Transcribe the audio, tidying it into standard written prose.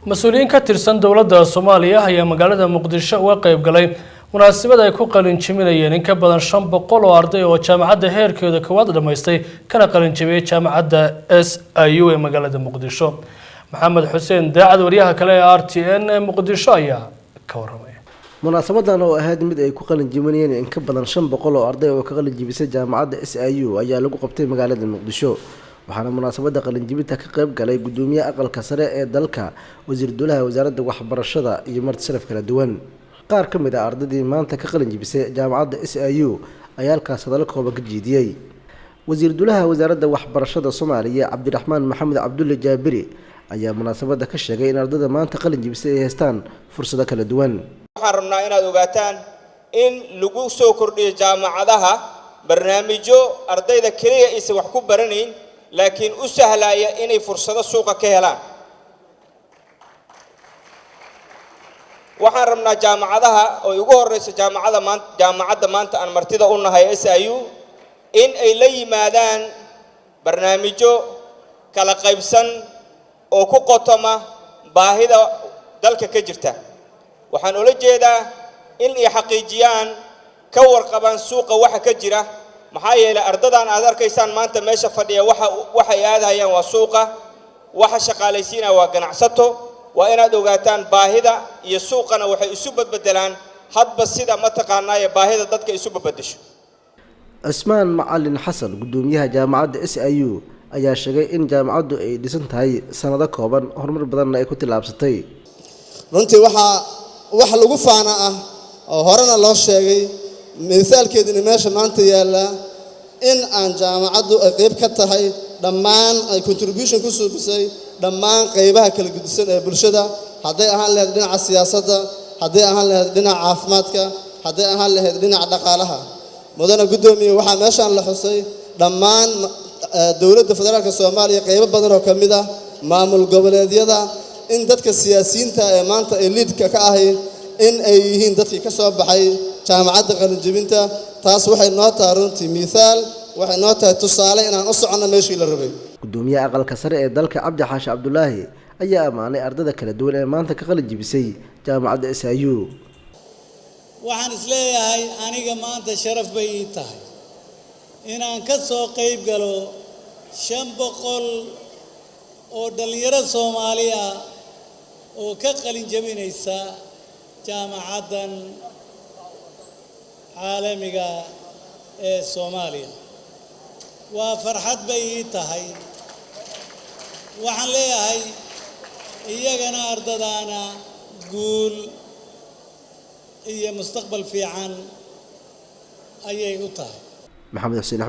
مسؤولين كترسان دولة الصومالية هي مقالة مقدشة وقيب قلي مناسبة يكون قلن جميليين إن كبدن شن بقول وأرضي وجامعة هير كذا كواد لما يستي كان قلن جميل جامعة SIU مقالة مقدشة محمد حسين داعد وريها كلا RTN مقدشة يا كورمي مناسبة أنا وأهاد مد أي كقلن جميليين إن كبدن شن بقول وأرضي وكقلن جبسة جامعة SIU أيا لقوا قبتين مقالة مقدشة waxaana munaasabada qalin jibinta ka qayb galay gudoomiyaha aqalka sare ee dalka wasiir dowlaha wasaaradda waxbarashada iyo marti sharaf kala duwan qaar ka mid ah ardadii maanta ka qalin jibisay jaamacadda SIU ayaa halkaas hadal kooban ka jeediyay wasiir dowlaha wasaaradda waxbarashada Soomaaliya Cabdiraxmaan Maxamed Cabdulle Jaabiri ayaa munaasabada ka sheegay in ardada maanta qalin jibisay ay haystaan fursado kala duwan waxaan rabnaa inaad ogaataan in lagu soo kordhiyo jaamacadaha barnaamijyo ardayda kaliya aysan wax ku baranayn لكن أسهل إني فرصة سوق كهلان وحرمنا جامعتها ويقول رئيس جامعة مانت أن مرتدى قلنا هي SIU إن إلي مادان برنامجو كلا قيبسن أو كقطمة باهدة دلك كجرته وحنقول جدا إن حقيقيان كور قبان سوق واحد كجرة maxaa ardadan aad arkaysaan maanta meesha fadhiya waxa yaadayaan waa suuqa waxa shaqaalaysiina waa ganacsato waa inaad ogaataan baahida iyo suuqana waxay isu badbedelaan hadba sida ma taqaanaa baahida dadka isu badbedesho Asmaan Macallin Xasan gudoomiyaha jaamacadda SIU ayaa sheegay in jaamacaddu ay dhisan tahay sanado kooban horumar badan ay ku tilaabsatay runtii waxa lagu faana ah oo horena loo sheegay مثالkeedina meesha maanta yaala in aan jaamacadu ay qayb ka tahay dhammaan ay contribution ku soo bisay dhammaan qaybaha kala gudbisan ee bulshada haday ahaan lahayd dhinaca siyaasadda haday ahaan lahayd dhinaca caafimaadka haday ahaan lahayd dhinaca dhaqaalaha mudana gudoomiye waxa meeshan la xusay dhammaan dawladda federaalka Soomaaliya qayb badan oo kamid ah maamul goboleedyada in dadka siyaasiyiinta ee maanta ay leadka ka ahay in ay yihiin dadkii ka soo baxay jaamacadda qalin jibinta taas waxay noo tahay runtii miisaal waxay noo tahay tusaale inaan u socono meeshii la rabay gudoomiyaha aqalka sare ee dalka Cabdi Xaashi Cabdullaahi ayaa amaanay ardada kala duwan ee maanta ka qalin jibisay jaamacadda SIU waxaan isleeyahay aniga maanta sharaf bay ii tahay inaan ka soo qayb galo 500 oo dhalinyaro Soomaali ah oo ka qalin jabinaysa jaamacaddan caalamiga ee Soomaaliya waa farxad bay ii tahay waxaan leeyahay iyagana ardadaana guul iyo mustaqbal fiican ayay u tahay Maxamed Xuseen